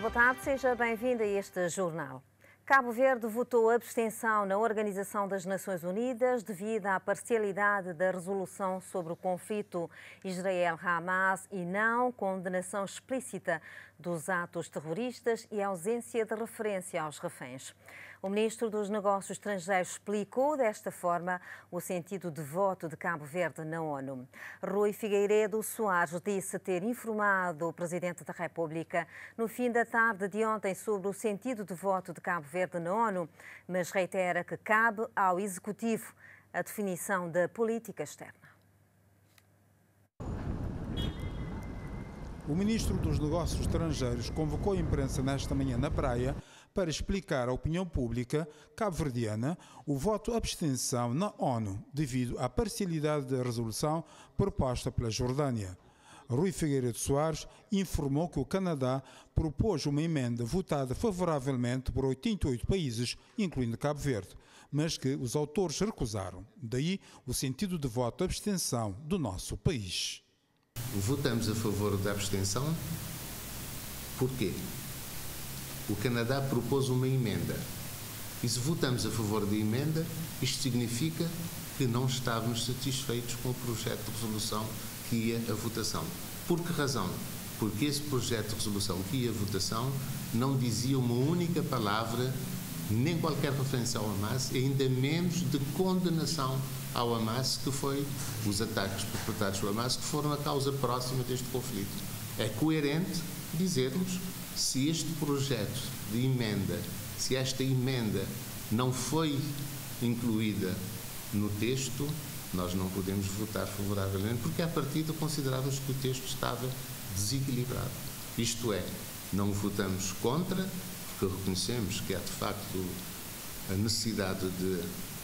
Muito boa tarde, seja bem-vindo a este jornal. Cabo Verde votou abstenção na Organização das Nações Unidas devido à parcialidade da resolução sobre o conflito Israel-Hamas e não condenação explícita dos atos terroristas e ausência de referência aos reféns. O ministro dos Negócios Estrangeiros explicou desta forma o sentido de voto de Cabo Verde na ONU. Rui Figueiredo Soares disse ter informado o Presidente da República no fim da tarde de ontem sobre o sentido de voto de Cabo Verde na ONU, mas reitera que cabe ao Executivo a definição da política externa. O ministro dos Negócios Estrangeiros convocou a imprensa nesta manhã na praia para explicar à opinião pública cabo-verdiana o voto abstenção na ONU devido à parcialidade da resolução proposta pela Jordânia. Rui Figueiredo Soares informou que o Canadá propôs uma emenda votada favoravelmente por 88 países, incluindo Cabo Verde, mas que os autores recusaram. Daí o sentido de voto abstenção do nosso país. Votamos a favor da abstenção. Porquê? O Canadá propôs uma emenda. E se votamos a favor da emenda, isto significa que não estávamos satisfeitos com o projeto de resolução que ia à votação. Por que razão? Porque esse projeto de resolução que ia à votação não dizia uma única palavra, nem qualquer referência ao Hamas, e ainda menos de condenação ao Hamas, que foi os ataques perpetrados pelo Hamas, que foram a causa próxima deste conflito. É coerente dizermos, se este projeto de emenda, se esta emenda não foi incluída no texto, nós não podemos votar favoravelmente, porque à partida considerávamos que o texto estava desequilibrado. Isto é, não votamos contra, porque reconhecemos que há de facto a necessidade de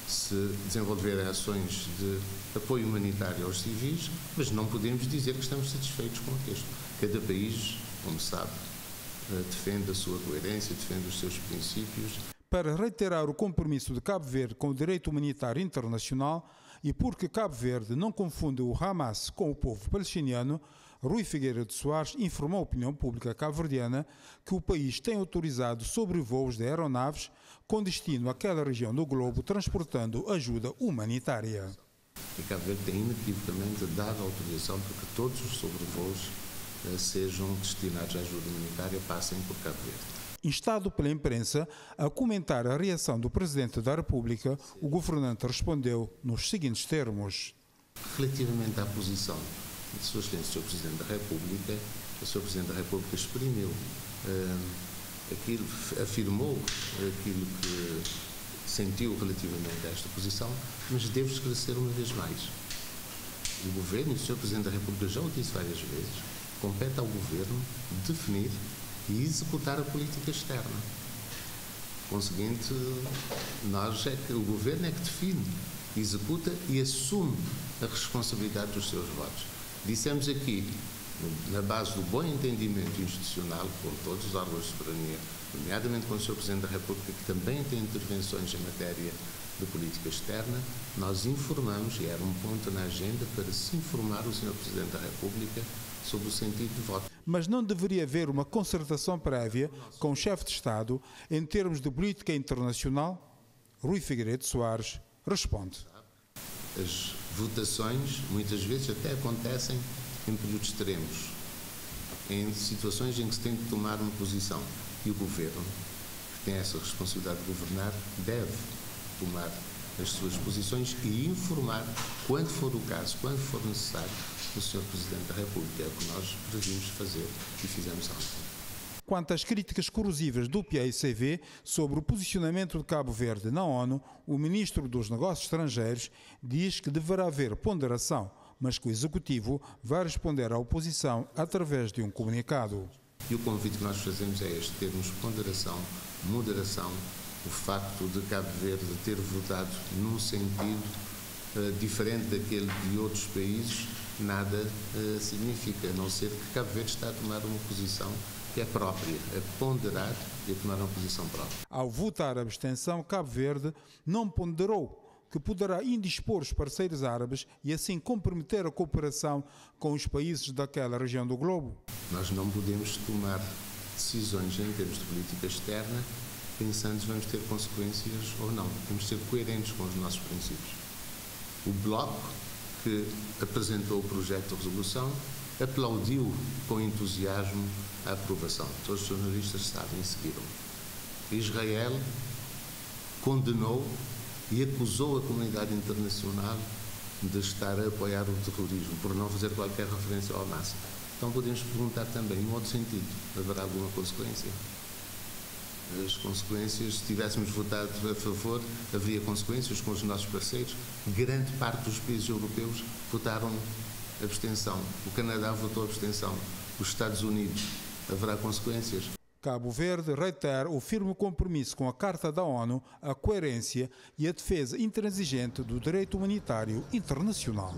se desenvolver ações de apoio humanitário aos civis, mas não podemos dizer que estamos satisfeitos com o texto. Cada país, como sabe, defende a sua coerência, defende os seus princípios. Para reiterar o compromisso de Cabo Verde com o direito humanitário internacional e porque Cabo Verde não confunde o Hamas com o povo palestiniano, Rui Figueiredo Soares informou à opinião pública cabo-verdiana que o país tem autorizado sobrevoos de aeronaves com destino àquela região do globo, transportando ajuda humanitária. E Cabo Verde tem inequivocamente dado autorização para que todos os sobrevoos sejam destinados à ajuda humanitária, passem por Cabo Verde. Instado pela imprensa a comentar a reação do Presidente da República, o governante respondeu nos seguintes termos. Relativamente à posição do Sr. Excelência, Sr. Presidente da República, o Sr. Presidente da República exprimiu afirmou aquilo que sentiu relativamente a esta posição, mas devo esclarecer uma vez mais. O Governo, e o Sr. Presidente da República já o disse várias vezes, compete ao Governo definir e executar a política externa. Conseguinte, o Governo é que define, executa e assume a responsabilidade dos seus votos. Dissemos aqui, na base do bom entendimento institucional com todos os órgãos de soberania, nomeadamente com o Sr. Presidente da República, que também tem intervenções em matéria de política externa, nós informamos, e era um ponto na agenda, para se informar o Sr. Presidente da República sobre o sentido de voto. Mas não deveria haver uma concertação prévia com o chefe de Estado em termos de política internacional? Rui Figueiredo Soares responde. As votações muitas vezes até acontecem em períodos extremos, em situações em que se tem de tomar uma posição. E o Governo, que tem essa responsabilidade de governar, deve tomar as suas posições e informar, quando for o caso, quando for necessário, o Sr. Presidente da República. É o que nós previmos fazer e fizemos ontem. Quanto às críticas corrosivas do PAICV sobre o posicionamento de Cabo Verde na ONU, o Ministro dos Negócios Estrangeiros diz que deverá haver ponderação, mas que o Executivo vai responder à oposição através de um comunicado. E o convite que nós fazemos é este, termos ponderação, moderação. O facto de Cabo Verde ter votado num sentido diferente daquele de outros países nada significa, a não ser que Cabo Verde está a tomar uma posição que é própria, a ponderar e a tomar uma posição própria. Ao votar a abstenção, Cabo Verde não ponderou que poderá indispor os parceiros árabes e assim comprometer a cooperação com os países daquela região do globo. Nós não podemos tomar decisões em termos de política externa, pensando se vamos ter consequências ou não. Temos de ser coerentes com os nossos princípios. O Bloco, que apresentou o projeto de resolução, aplaudiu com entusiasmo a aprovação. Todos os jornalistas sabem e seguiram. Israel condenou e acusou a comunidade internacional de estar a apoiar o terrorismo, por não fazer qualquer referência ao Hamas. Então podemos perguntar também, no outro sentido, haverá alguma consequência? As consequências, se tivéssemos votado a favor, haveria consequências com os nossos parceiros. Grande parte dos países europeus votaram abstenção. O Canadá votou abstenção. Os Estados Unidos, haverá consequências? Cabo Verde reitera o firme compromisso com a Carta da ONU, a coerência e a defesa intransigente do direito humanitário internacional.